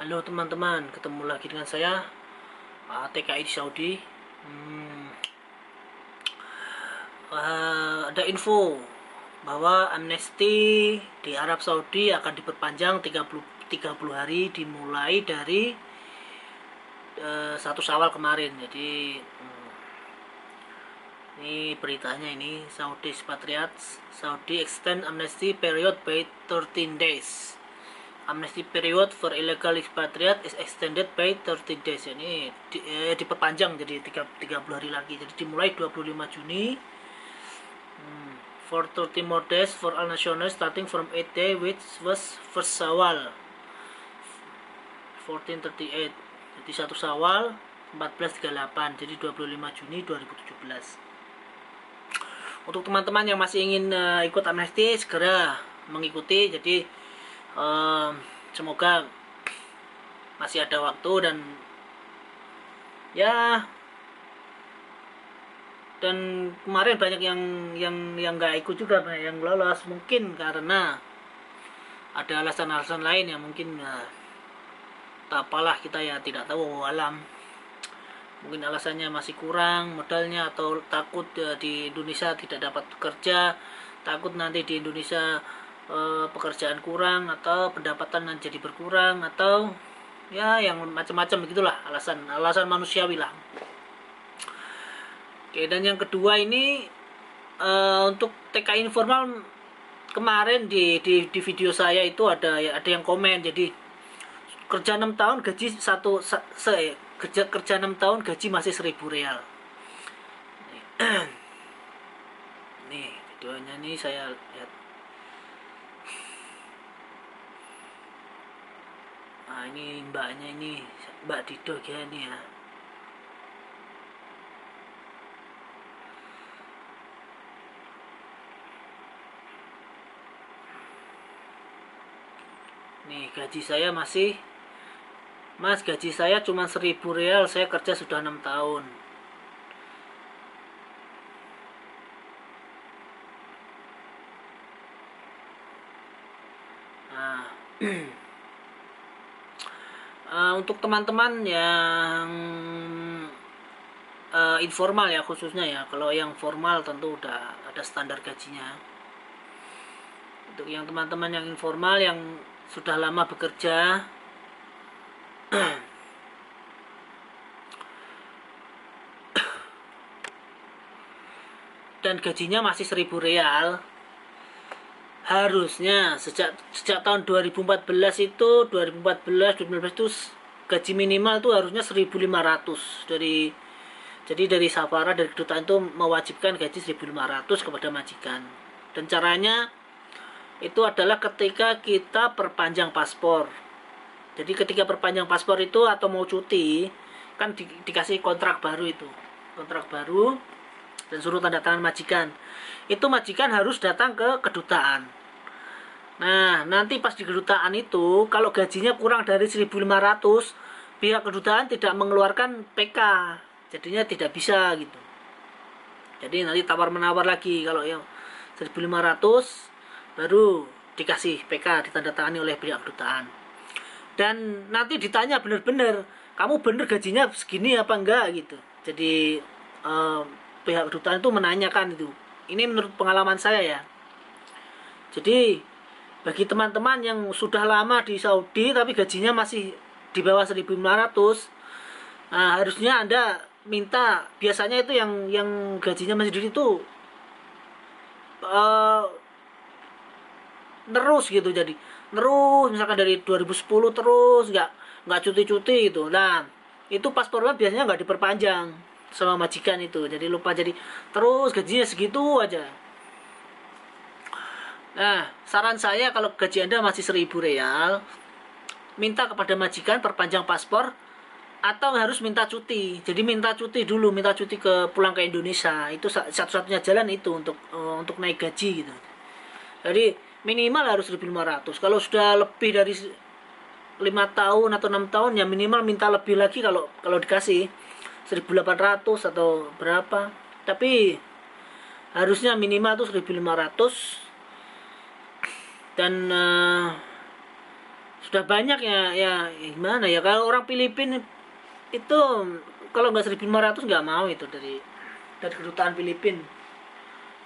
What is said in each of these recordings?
Halo teman-teman, ketemu lagi dengan saya TKI di Saudi. Ada info bahwa amnesti di Arab Saudi akan diperpanjang 30 hari dimulai dari 1 Syawal kemarin. Jadi ini beritanya, ini Saudi Patriots, Saudi extend amnesty period by 13 days. Amnesty period for illegal expatriate is extended by 30 days. Ini diperpanjang jadi 30 hari lagi. Jadi dimulai 25 Juni. For 30 more days for all nationals starting from 8 day which was first Syawal 1438. Jadi 1 Syawal 1438. Jadi 25 Juni 2017. Untuk teman-teman yang masih ingin ikut amnesti, segera mengikuti. Jadi semoga masih ada waktu dan kemarin banyak yang nggak ikut juga, banyak yang lolos, mungkin karena ada alasan-alasan lain yang mungkin apalah, kita ya tidak tahu, alam. Mungkin alasannya masih kurang modalnya, atau takut di Indonesia tidak dapat kerja, takut nanti di Indonesia pekerjaan kurang, atau pendapatan jadi berkurang, atau ya yang macam-macam begitulah, alasan manusiawi lah. Oke, dan yang kedua ini untuk TKI informal, kemarin di video saya itu ada yang komen, jadi kerja 6 tahun gaji kerja 6 tahun gaji masih 1.000 real. Nih videonya nih saya lihat. Nah, ini mbaknya, ini Mbak Dido ya, ini ya. Nih gaji saya masih, Mas, gaji saya cuma 1.000 real, saya kerja sudah 6 tahun. Nah, untuk teman-teman yang informal ya khususnya ya, kalau yang formal tentu udah ada standar gajinya. Untuk yang teman-teman yang informal yang sudah lama bekerja, dan gajinya masih 1.000 real, harusnya sejak tahun 2014 itu 2015 itu gaji minimal itu harusnya 1.500 jadi dari Safara, dari kedutaan itu mewajibkan gaji 1.500 kepada majikan. Dan caranya itu adalah ketika kita perpanjang paspor. Jadi ketika perpanjang paspor itu atau mau cuti, kan dikasih kontrak baru itu. Kontrak baru dan suruh tanda tangan majikan. Itu majikan harus datang ke kedutaan. Nah, nanti pas di kedutaan itu, kalau gajinya kurang dari 1.500, pihak kedutaan tidak mengeluarkan PK. Jadinya tidak bisa gitu. Jadi nanti tawar-menawar lagi, kalau yang 1.500 baru dikasih PK, ditandatangani oleh pihak kedutaan. Dan nanti ditanya benar-benar, kamu benar gajinya segini apa enggak gitu. Jadi pihak kedutaan itu menanyakan itu. Ini menurut pengalaman saya ya. Jadi bagi teman-teman yang sudah lama di Saudi tapi gajinya masih di bawah 1.500, nah harusnya Anda minta, biasanya itu yang gajinya masih di situ terus gitu, jadi terus misalkan dari 2010 terus nggak cuti-cuti gitu. Nah itu paspornya biasanya nggak diperpanjang sama majikan itu, jadi lupa, jadi terus gajinya segitu aja. Nah saran saya, kalau gaji Anda masih 1.000 real, minta kepada majikan perpanjang paspor, atau harus minta cuti. Jadi minta cuti dulu, minta cuti pulang ke Indonesia. Itu satu-satunya jalan itu untuk naik gaji gitu. Jadi minimal harus 1.500. Kalau sudah lebih dari 5 tahun atau 6 tahun ya minimal minta lebih lagi, kalau dikasih 1.800 atau berapa. Tapi harusnya minimal tuh 1.500. Dan sudah banyak ya gimana ya, kalau orang Filipina itu kalau nggak 1.500 nggak mau itu dari kedutaan Filipina,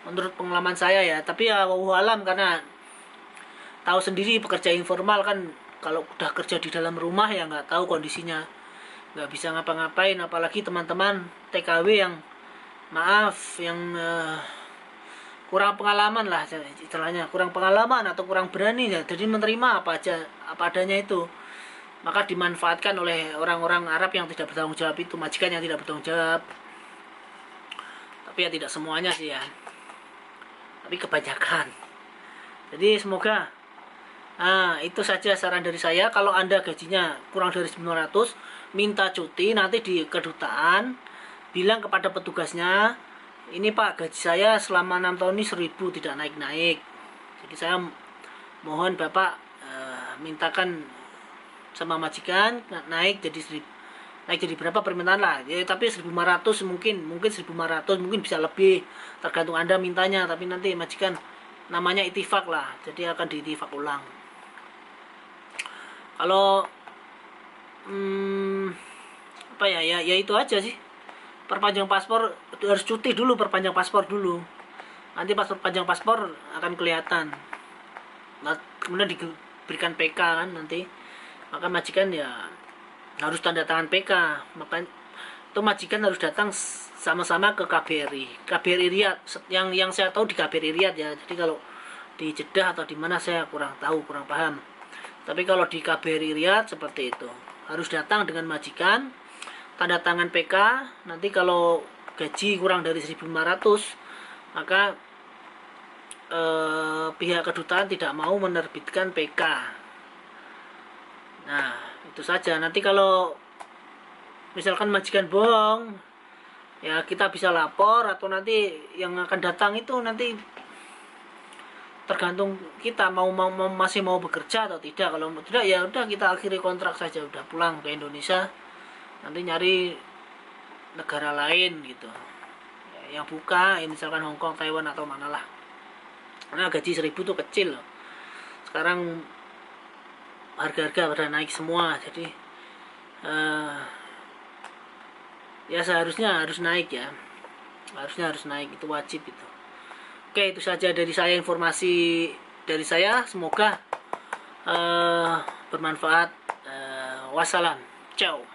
menurut pengalaman saya ya. Tapi ya wallahu alam, karena tahu sendiri pekerja informal kan kalau udah kerja di dalam rumah ya nggak tahu kondisinya, nggak bisa ngapa-ngapain, apalagi teman-teman TKW yang maaf yang kurang pengalaman lah istilahnya, kurang pengalaman atau kurang berani ya, jadi menerima apa aja apa adanya itu, maka dimanfaatkan oleh orang-orang Arab yang tidak bertanggung jawab itu, majikan yang tidak bertanggung jawab. Tapi ya tidak semuanya sih ya, tapi kebanyakan. Jadi semoga itu saja saran dari saya. Kalau Anda gajinya kurang dari 900, minta cuti nanti di kedutaan, bilang kepada petugasnya, ini Pak, gaji saya selama 6 tahun ini 1.000, tidak naik-naik. Jadi saya mohon Bapak mintakan sama majikan naik jadi berapa permintaan lah ya, tapi 1.500 mungkin 1.500 mungkin bisa lebih, tergantung Anda mintanya. Tapi nanti majikan namanya itifak lah, jadi akan diitifak ulang. Kalau apa ya itu aja sih. Perpanjang paspor harus cuti dulu, perpanjang paspor dulu, nanti pas perpanjang paspor akan kelihatan. Nah, kemudian diberikan PK kan nanti, maka majikan ya harus tanda tangan PK. Maka itu majikan harus datang sama-sama ke KBRI Riyadh. Yang saya tahu di KBRI Riyadh ya. Jadi kalau di Jeddah atau di mana saya kurang tahu, kurang paham. Tapi kalau di KBRI Riyadh seperti itu, harus datang dengan majikan, tanda tangan PK. Nanti kalau gaji kurang dari 1.500, maka pihak kedutaan tidak mau menerbitkan PK. Nah, itu saja. Nanti kalau misalkan majikan bohong, ya kita bisa lapor, atau nanti yang akan datang itu nanti tergantung kita masih mau bekerja atau tidak. Kalau tidak ya udah kita akhiri kontrak saja, udah pulang ke Indonesia, nanti nyari negara lain gitu ya, yang buka ya, misalkan Hong Kong, Taiwan atau mana lah. Karena gaji 1.000 tuh kecil loh. Sekarang harga-harga pada naik semua, jadi ya seharusnya harus naik ya, harus naik, itu wajib itu. Oke, itu saja dari saya, informasi dari saya, semoga bermanfaat. Wassalam, ciao.